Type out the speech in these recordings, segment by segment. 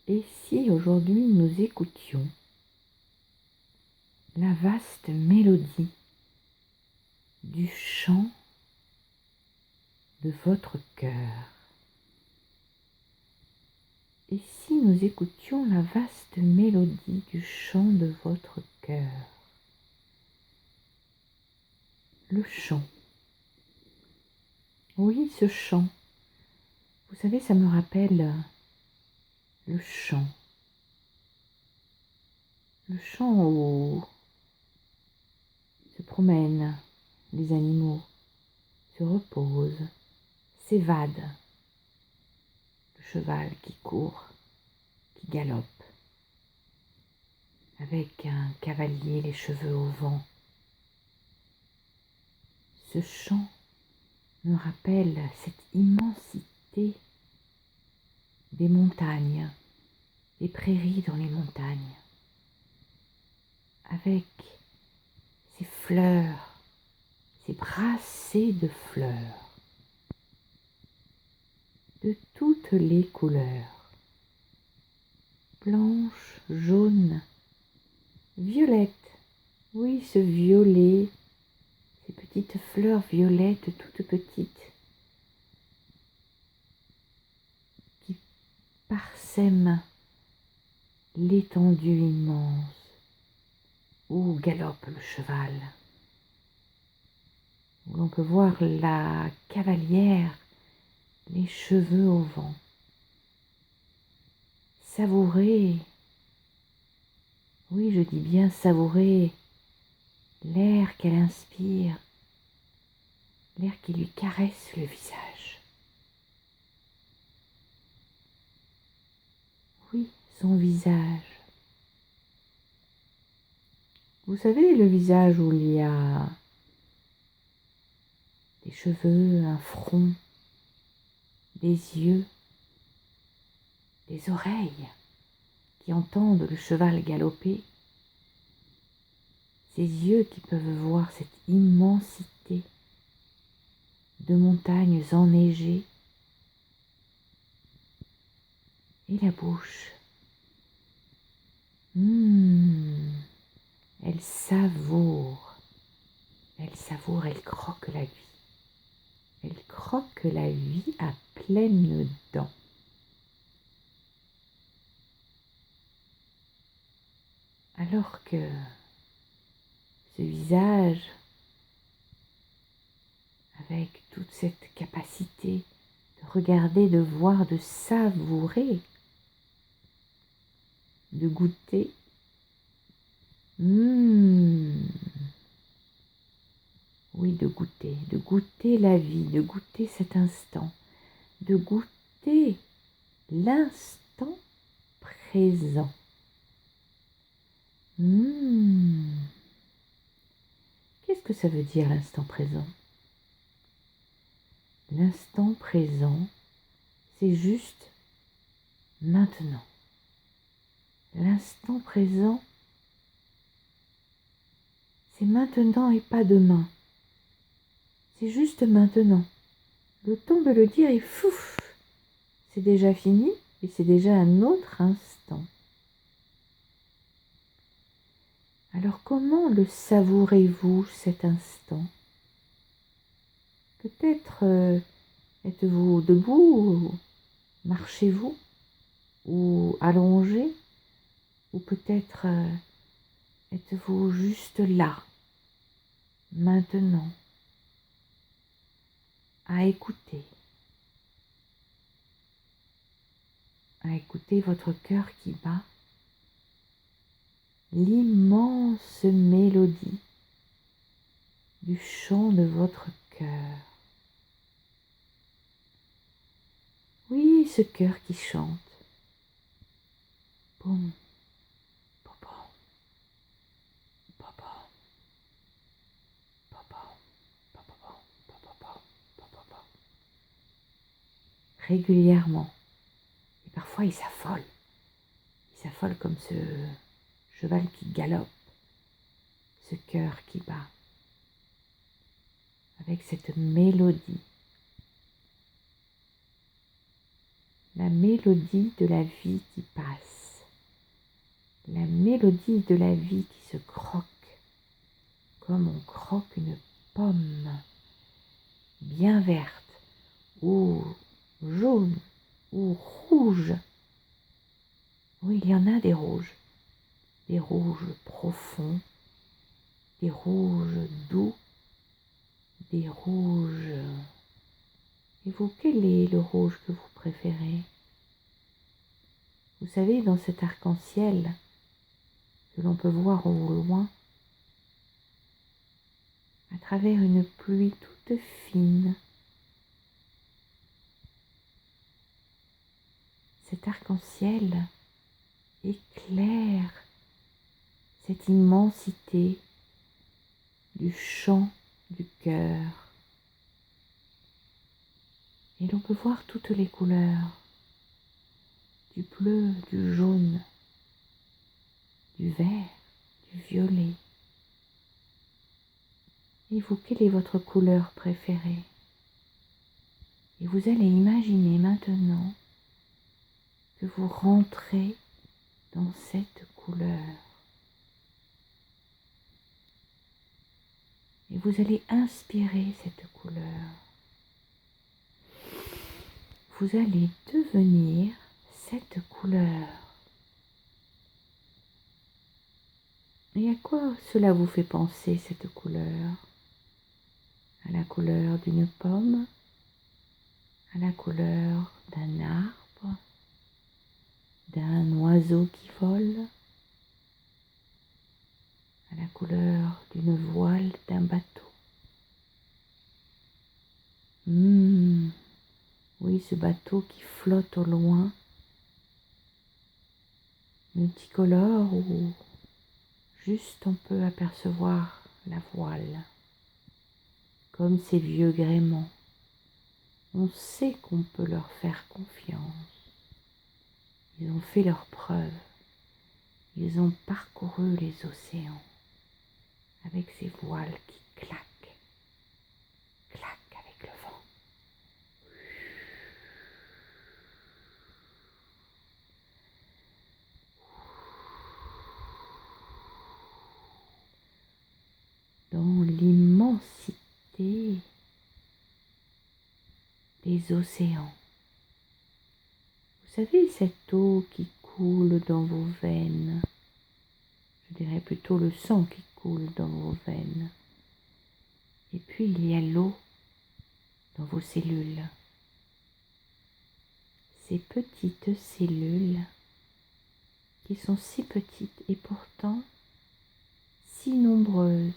Et si aujourd'hui nous écoutions la vaste mélodie du chant de votre cœur? Et si nous écoutions la vaste mélodie du chant de votre cœur? Le chant. Oui, ce chant. Vous savez, ça me rappelle le chant. Le chant où se promènent les animaux, se reposent, s'évadent. Le cheval qui court, qui galope, avec un cavalier les cheveux au vent. Ce chant me rappelle cette immensité des montagnes, des prairies dans les montagnes, avec ces fleurs, ces brassées de fleurs, de toutes les couleurs, blanches, jaunes, violettes, oui, ce violet, ces petites fleurs violettes toutes petites, qui parsèment l'étendue immense où galope le cheval, où l'on peut voir la cavalière, les cheveux au vent. Savourer, oui je dis bien savourer l'air qu'elle inspire, l'air qui lui caresse le visage. Oui, son visage. Vous savez, le visage où il y a des cheveux, un front, des yeux, des oreilles qui entendent le cheval galoper, ces yeux qui peuvent voir cette immensité de montagnes enneigées, et la bouche. Elle savoure, elle croque la vie. Elle croque la vie à pleines dents. Alors que ce visage, avec toute cette capacité de regarder, de voir, de savourer, de goûter, oui, de goûter la vie, de goûter cet instant, de goûter l'instant présent. Qu'est-ce que ça veut dire l'instant présent? L'instant présent, c'est juste maintenant. L'instant présent, c'est maintenant et pas demain. C'est juste maintenant. Le temps de le dire est fouf. C'est déjà fini et c'est déjà un autre instant. Alors comment le savourez-vous cet instant? Peut-être êtes-vous debout, ou marchez-vous, ou allongé, ou peut-être êtes-vous juste là, maintenant, à écouter votre cœur qui bat, l'immense mélodie du chant de votre cœur. Oui, ce cœur qui chante. Boum, boum, boum, régulièrement. Et parfois il s'affole. Il s'affole comme ce cheval qui galope, ce cœur qui bat, avec cette mélodie. la mélodie de la vie qui passe, la mélodie de la vie qui se croque, comme on croque une pomme bien verte, ou jaune, ou rouge. Oui, il y en a des rouges profonds, des rouges doux, des rouges. Et vous, quel est le rouge que vous préférez? Vous savez, dans cet arc-en-ciel que l'on peut voir au loin, à travers une pluie toute fine, cet arc-en-ciel éclaire cette immensité du chant du cœur. Et l'on peut voir toutes les couleurs, du bleu, du jaune, du vert, du violet. Et vous, quelle est votre couleur préférée? Et vous allez imaginer maintenant que vous rentrez dans cette couleur. Et vous allez inspirer cette couleur. Vous allez devenir cette couleur. Et à quoi cela vous fait penser, cette couleur? À la couleur d'une pomme, à la couleur d'un arbre, d'un oiseau qui vole, à la couleur d'une voile d'un bateau. Oui, ce bateau qui flotte au loin, multicolore, où juste on peut apercevoir la voile, comme ces vieux gréements. On sait qu'on peut leur faire confiance. Ils ont fait leurs preuves. Ils ont parcouru les océans avec ces voiles qui claquent, claquent avec le vent. Dans l'immensité des océans. Vous savez, cette eau qui coule dans vos veines, je dirais plutôt le sang qui coule dans vos veines. Et puis il y a l'eau dans vos cellules. Ces petites cellules qui sont si petites et pourtant si nombreuses.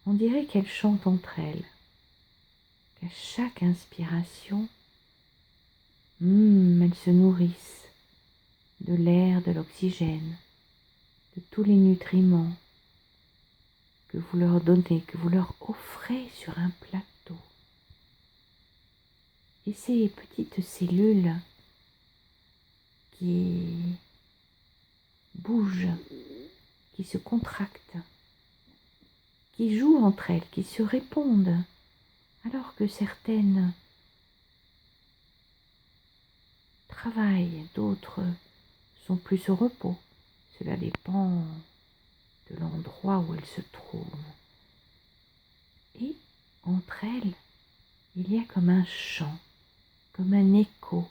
On dirait qu'elles chantent entre elles, qu'à chaque inspiration, elles se nourrissent de l'air, de l'oxygène, de tous les nutriments que vous leur donnez, que vous leur offrez sur un plateau. Et ces petites cellules qui bougent, qui se contractent, qui jouent entre elles, qui se répondent, alors que certaines travaillent, d'autres sont plus au repos. Cela dépend de l'endroit où elles se trouvent. Et entre elles, il y a comme un chant, comme un écho.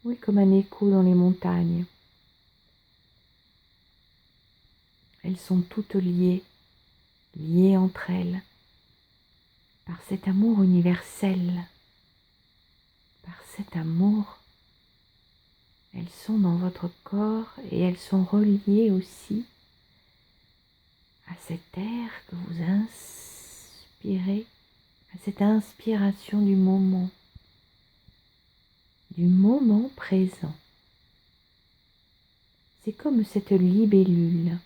Oui, comme un écho dans les montagnes. Elles sont toutes liées entre elles, par cet amour universel, par cet amour. Elles sont dans votre corps et elles sont reliées aussi à cet air que vous inspirez, à cette inspiration du moment présent. C'est comme cette libellule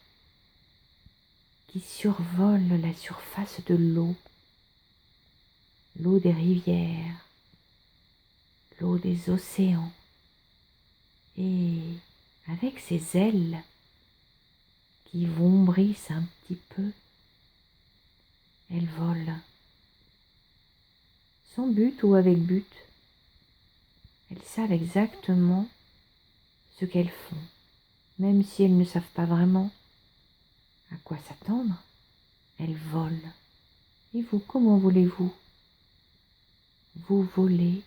qui survole la surface de l'eau des rivières, l'eau des océans, et avec ses ailes qui vombrissent un petit peu, elle vole sans but ou avec but. Elles savent exactement ce qu'elles font, même si elles ne savent pas vraiment à quoi s'attendre. Elles volent. Et vous, comment voulez-vous? Vous volez.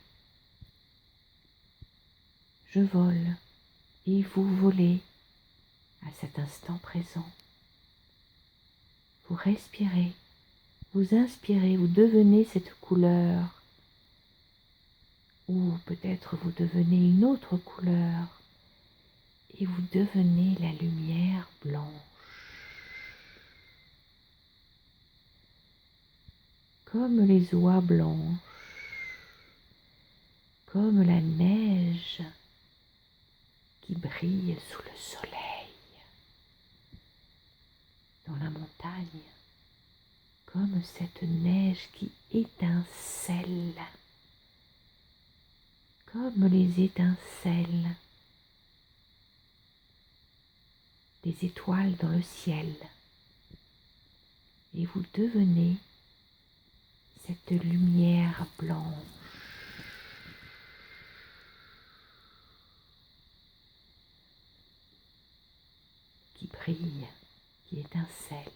Je vole. Et vous volez à cet instant présent. Vous respirez, vous inspirez, vous devenez cette couleur. Ou peut-être vous devenez une autre couleur. Et vous devenez la lumière blanche. Comme les oies blanches, comme la neige qui brille sous le soleil dans la montagne, comme cette neige qui étincelle, comme les étincelles des étoiles dans le ciel. Et vous devenez cette lumière blanche qui brille, qui étincelle.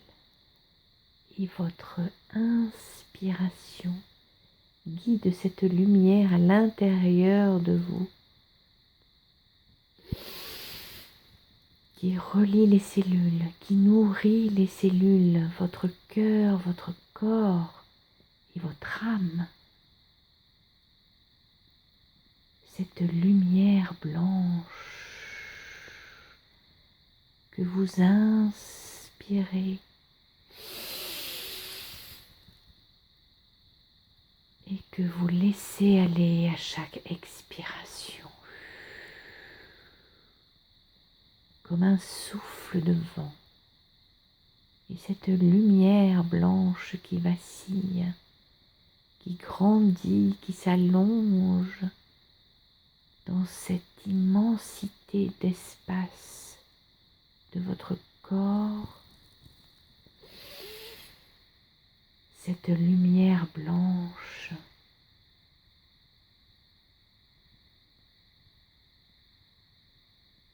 Et votre inspiration guide cette lumière à l'intérieur de vous, qui relie les cellules, qui nourrit les cellules, votre cœur, votre corps et votre âme. Cette lumière blanche que vous inspirez et que vous laissez aller à chaque expiration, comme un souffle de vent. Et cette lumière blanche qui vacille, qui grandit, qui s'allonge dans cette immensité d'espace de votre corps, cette lumière blanche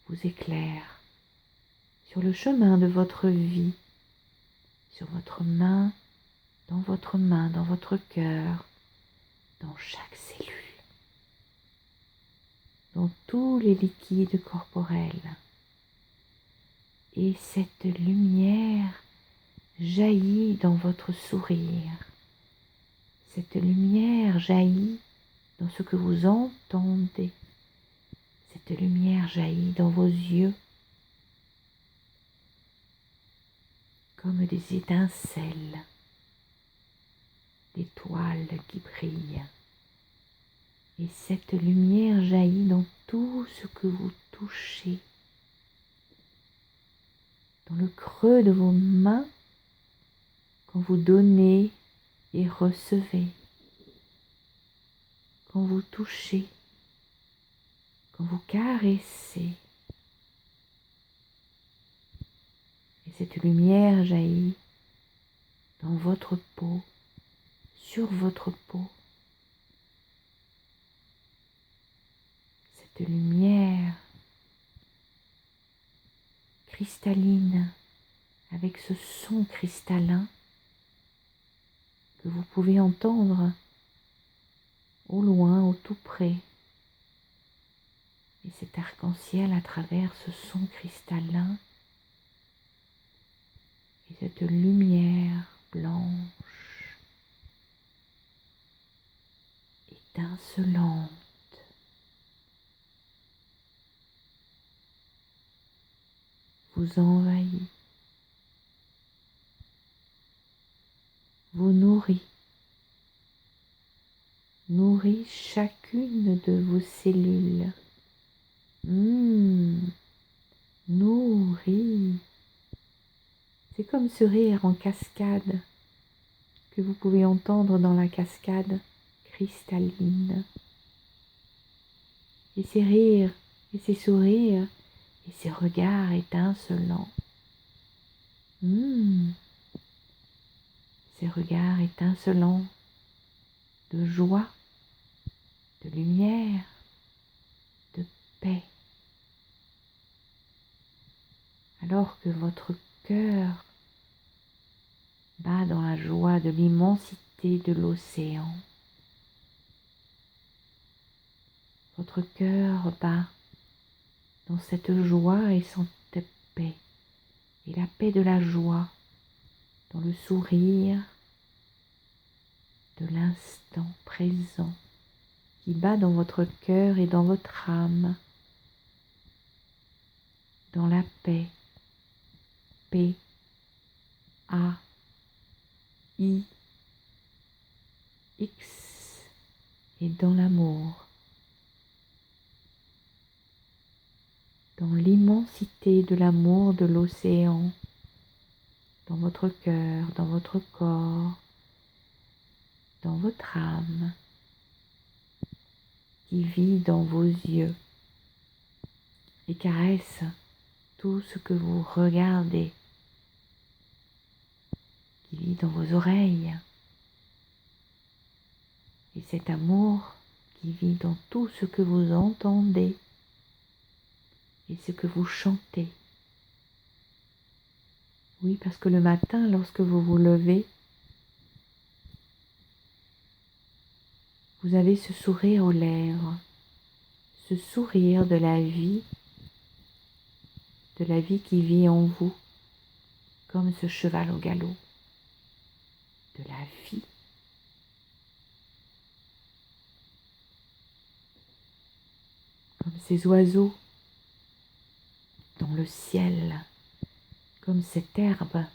vous éclaire sur le chemin de votre vie, sur votre main, dans votre cœur, dans chaque cellule, dans tous les liquides corporels. Et cette lumière jaillit dans votre sourire. Cette lumière jaillit dans ce que vous entendez. Cette lumière jaillit dans vos yeux comme des étincelles d'étoiles qui brillent. Et cette lumière jaillit dans tout ce que vous touchez, dans le creux de vos mains, quand vous donnez et recevez, quand vous touchez, quand vous caressez. Et cette lumière jaillit dans votre peau, sur votre peau. Cette lumière cristalline, avec ce son cristallin que vous pouvez entendre au loin, au tout près. Et cet arc-en-ciel à travers ce son cristallin et cette lumière blanche, étincelante, vous envahit, vous nourrit chacune de vos cellules. Nourrit. C'est comme ce rire en cascade que vous pouvez entendre dans la cascade cristalline. Et ces rires, et ces sourires, et ces regards étincelants. Ces regards étincelants de joie, de lumière, de paix. Alors que votre cœur bat dans la joie de l'immensité de l'océan. Votre cœur bat dans cette joie et cette paix. Et la paix de la joie, dans le sourire de l'instant présent qui bat dans votre cœur et dans votre âme. Dans la paix. P, A, I, X et dans l'amour. Dans l'immensité de l'amour de l'océan, dans votre cœur, dans votre corps, dans votre âme, qui vit dans vos yeux et caresse tout ce que vous regardez, qui vit dans vos oreilles, et cet amour qui vit dans tout ce que vous entendez et ce que vous chantez. Oui, parce que le matin, lorsque vous vous levez, vous avez ce sourire aux lèvres, ce sourire de la vie qui vit en vous, comme ce cheval au galop, de la vie. Comme ces oiseaux dans le ciel, comme cette herbe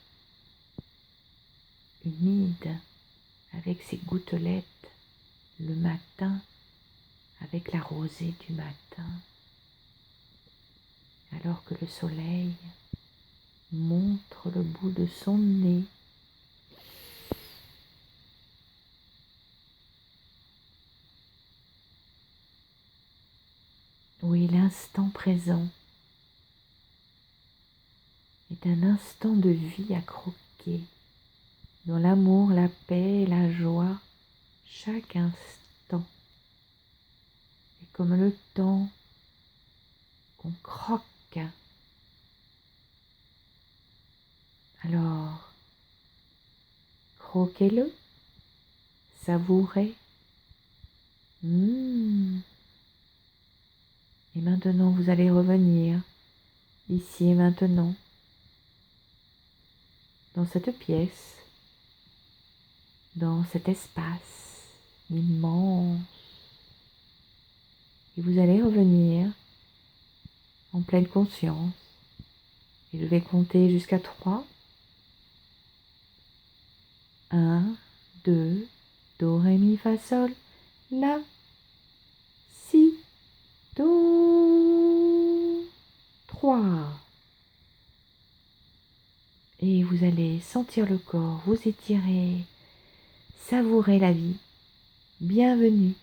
humide avec ses gouttelettes le matin, avec la rosée du matin, alors que le soleil montre le bout de son nez. Oui, l'instant présent est un instant de vie à croquer, dans l'amour, la paix et la joie, chaque instant. Et comme le temps qu'on croque. Alors, croquez-le, savourez. Et maintenant, vous allez revenir, ici et maintenant, dans cette pièce, dans cet espace immense. Et vous allez revenir en pleine conscience. Et je vais compter jusqu'à 3. 1, 2, Do, Ré, Mi, Fa, Sol, La, Si, Do, 3. Et vous allez sentir le corps, vous étirer, savourer la vie. Bienvenue